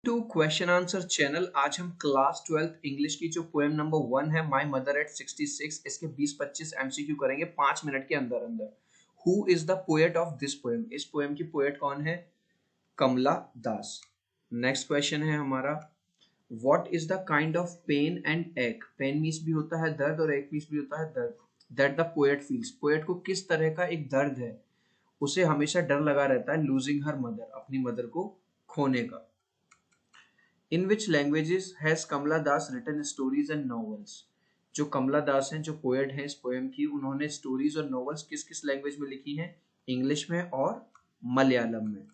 To question answer channel. आज हम class 12th English की जो पोएम नंबर 1 है माय मदर एट 66, इसके 20-25 एमसीक्यू करेंगे 5 मिनट के अंदर अंदर। Who is the poet of this poem? इस पोएम की पोएट कौन है? कमला दास। नेक्स्ट क्वेश्चन है हमारा, what is the kind of pain and ache? Pain means भी होता है दर्द और एक मीन्स भी होता है दर्द। That the poet feels, poet को किस तरह का एक दर्द है, उसे हमेशा डर लगा रहता है लूजिंग हर मदर, अपनी मदर को खोने का। In which languages has Kamala Das written stories and novels? जो कमला दास हैं, जो पोएट हैं इस पोएम की, उन्होंने स्टोरीज और नॉवेल्स किस किस लैंग्वेज में लिखी हैं? इंग्लिश में और मलयालम में।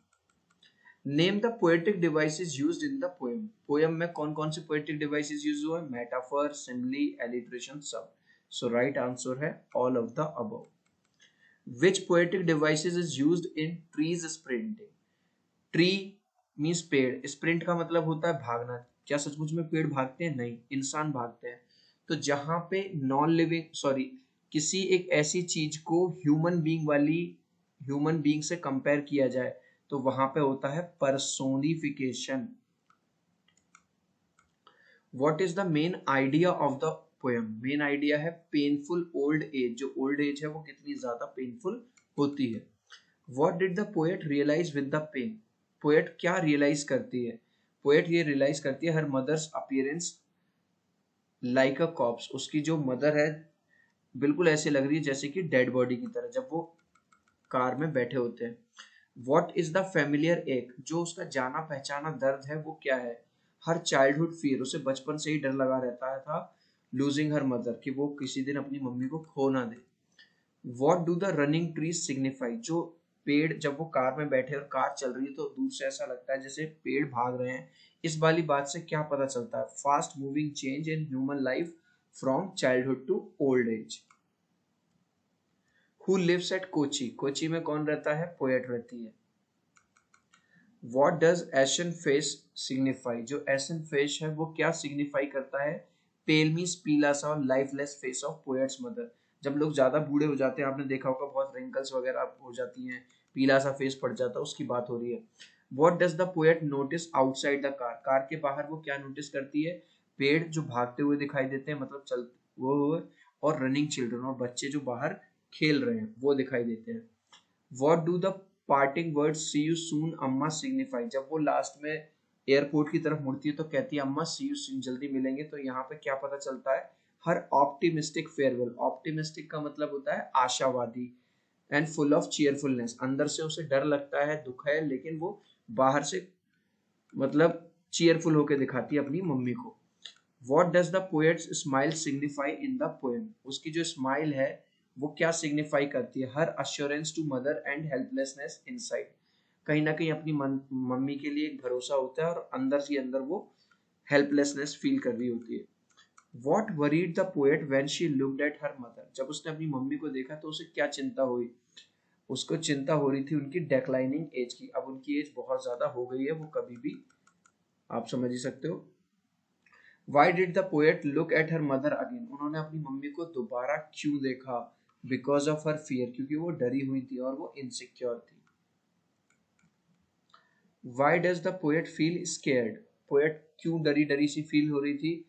Name the poetic devices used in the poem? Poem में कौन कौन से पोएटिक डिवाइसेस यूज हुए? मेटाफर, सिमिली, एलिट्रेशन, सब। सो राइट आंसर है all of the above. Which poetic devices is used in trees sprinting? Tree means पेड़, sprint का मतलब होता है भागना। क्या सचमुच में पेड़ भागते हैं? नहीं, इंसान भागते हैं। तो जहां पे नॉन लिविंग सॉरी किसी एक ऐसी चीज को ह्यूमन बीइंग से कंपेयर किया जाए तो वहां पे होता है personification. What is the main idea of the poem? Main idea है पेनफुल ओल्ड एज। जो ओल्ड एज है वो कितनी ज्यादा पेनफुल होती है। What did the poet realise with the pain? Poet क्या रियलाइज करती है? पोएट ये रियलाइज करती है her mother's appearance like a corpse. उसकी जो मदर है बिल्कुल ऐसे लग रही है जैसे कि डेड बॉडी की तरह जब वो कार में बैठे होते हैं। व्हाट इज द फेमिलियर एक? जो उसका जाना पहचाना दर्द है वो क्या है? हर चाइल्डहुड फियर, उसे बचपन से ही डर लगा रहता था लूजिंग हर मदर, कि वो किसी दिन अपनी मम्मी को खो ना दे। What do the running trees signify? जो पेड़, जब वो कार में बैठे और कार चल रही है तो दूर से ऐसा लगता है जैसे पेड़ भाग रहे हैं। इस वाली बात से क्या पता चलता है? Fast moving change in human life from childhood to old age. Who lives at Kochi? Kochi में कौन रहता है? पोएट रहती है। What does ashen face signify? जो एशन फेस है वो क्या सिग्निफाई करता है? पेल मीन्स पीला सा और lifeless face of poets mother. जब लोग ज्यादा बूढ़े हो जाते हैं, आपने देखा होगा बहुत रिंकल्स वगैरह हो जाती हैं, पीला सा फेस पड़ जाता है, उसकी बात हो रही है। What does the poet notice outside the car? Car के बाहर वो क्या नोटिस करती है? पेड़ जो भागते हुए दिखाई देते हैं, मतलब चल वो, और रनिंग चिल्ड्रन, और बच्चे जो बाहर खेल रहे हैं वो दिखाई देते हैं। What do the parting words see you soon Amma signify? जब वो लास्ट में एयरपोर्ट की तरफ मुड़ती है तो कहती है अम्मा सी यू सून, जल्दी मिलेंगे। तो यहाँ पे क्या पता चलता है? हर ऑप्टिमिस्टिक फेयरवेल। ऑप्टिमिस्टिक का मतलब होता है आशावादी, एंड फुल ऑफ चीयरफुलनेस। अंदर से उसे डर लगता है, दुख है, लेकिन वो बाहर से मतलब चीयरफुल होकर दिखाती है अपनी मम्मी को। What does the poet's smile signify in the poem? उसकी जो स्माइल है वो क्या सिग्निफाई करती है? Her assurance to mother and helplessness inside. कहीं ना कहीं अपनी मम्मी के लिए एक भरोसा होता है और अंदर से अंदर वो हेल्पलेसनेस फील कर रही होती है। What worried the poet when she looked at her mother? जब उसने अपनी मम्मी को देखा तो उसे क्या चिंता हुई? उसको चिंता हो रही थी उनकी डेक्लाइनिंग एज की। अब उनकी एज बहुत ज्यादा हो गई है, वो कभी भी, आप समझ ही सकते हो। Why did the poet look at her mother again? उन्होंने अपनी मम्मी को दोबारा क्यों देखा? बिकॉज ऑफ हर फियर, क्योंकि वो डरी हुई थी और वो इनसिक्योर थी। Why does the poet feel scared? Poet क्यों डरी डरी सी फील हो रही थी?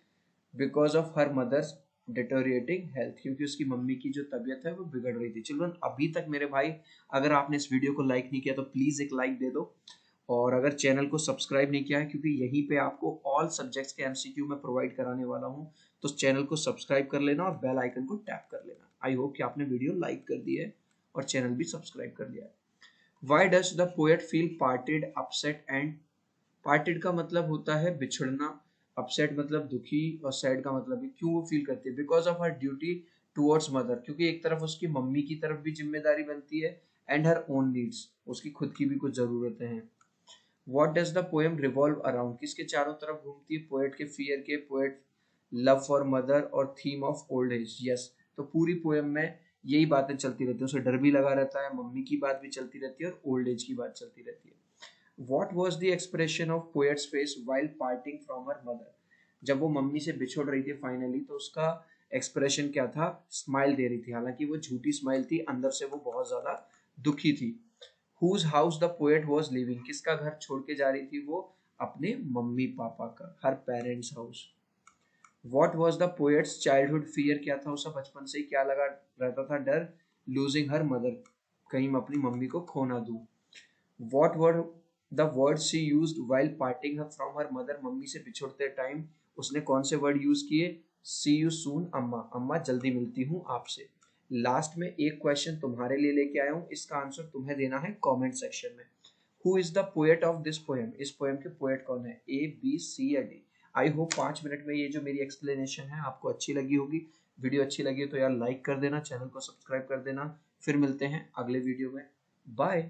Because of her mother's deteriorating health, क्योंकि उसकी मम्मी की जो तबीयत है वो बिगड़ रही थी। चिल्ड्रन, अभी तक मेरे भाई अगर आपने इस वीडियो को लाइक नहीं किया तो प्लीज एक लाइक दे दो, और अगर चैनल को सब्सक्राइब नहीं किया है, क्योंकि यहीं पे आपको ऑल सब्जेक्ट्स के एमसीक्यू में प्रोवाइड कराने वाला हूँ, तो चैनल को सब्सक्राइब कर लेना और बेल आइकन को टैप कर लेना। आई होप कि आपने वीडियो लाइक कर दी है और चैनल भी सब्सक्राइब कर लिया है। Y does the poet feel parted, upset and? Parted का मतलब होता है बिछड़ना, अपसेट मतलब दुखी, और सैड का मतलब है क्यों वो फील करती है? Because of her duty towards mother, क्योंकि एक तरफ उसकी मम्मी की तरफ भी जिम्मेदारी बनती है, एंड हर ओन नीड्स, उसकी खुद की भी कुछ जरूरतें हैं। What does the poem revolve around? किसके चारों तरफ घूमती है? पोएट के फियर के, पोएट लव फॉर मदर, और theme of old age. Yes, तो पूरी पोएम में यही बातें चलती रहती है, उसे डर भी लगा रहता है, मम्मी की बात भी चलती रहती है और ओल्ड एज की बात चलती रहती है। What was the expression of poet's face while parting from her mother? जब वो मम्मी से बिछुड़ रही थी फाइनली, तो उसका एक्सप्रेशन क्या था? स्माइल दे रही थी, हालांकि वो झूठी स्माइल थी, अंदर से वो बहुत ज्यादा दुखी थी। Whose house the poet was leaving? किसका घर छोड़ के जा रही थी वो? अपने मम्मी पापा का, her parents house. What was the poet's childhood fear, क्या था उसका बचपन से ही क्या लगा रहता था डर, लूजिंग हर मदर, कहीं मैं अपनी मम्मी को खो ना दूं। What were the word she used while parting from her mother, mummy से बिछुड़ते टाइम उसने कौन से वर्ड यूज किए, सी यू सून अम्मा, अम्मा जल्दी मिलती हूँ आपसे। लास्ट में एक क्वेश्चन तुम्हारे लिए लेके आया हूँ, इसका आंसर तुम्हें देना है कमेंट सेक्शन में। Who is the poet of this poem, इस पोएम के पोएट कौन है, ए बी सी या डी। आई होप 5 मिनट में ये जो मेरी एक्सप्लेनेशन है आपको अच्छी लगी होगी। वीडियो अच्छी लगी तो यार लाइक कर देना, चैनल को सब्सक्राइब कर देना। फिर मिलते हैं अगले वीडियो में, बाय।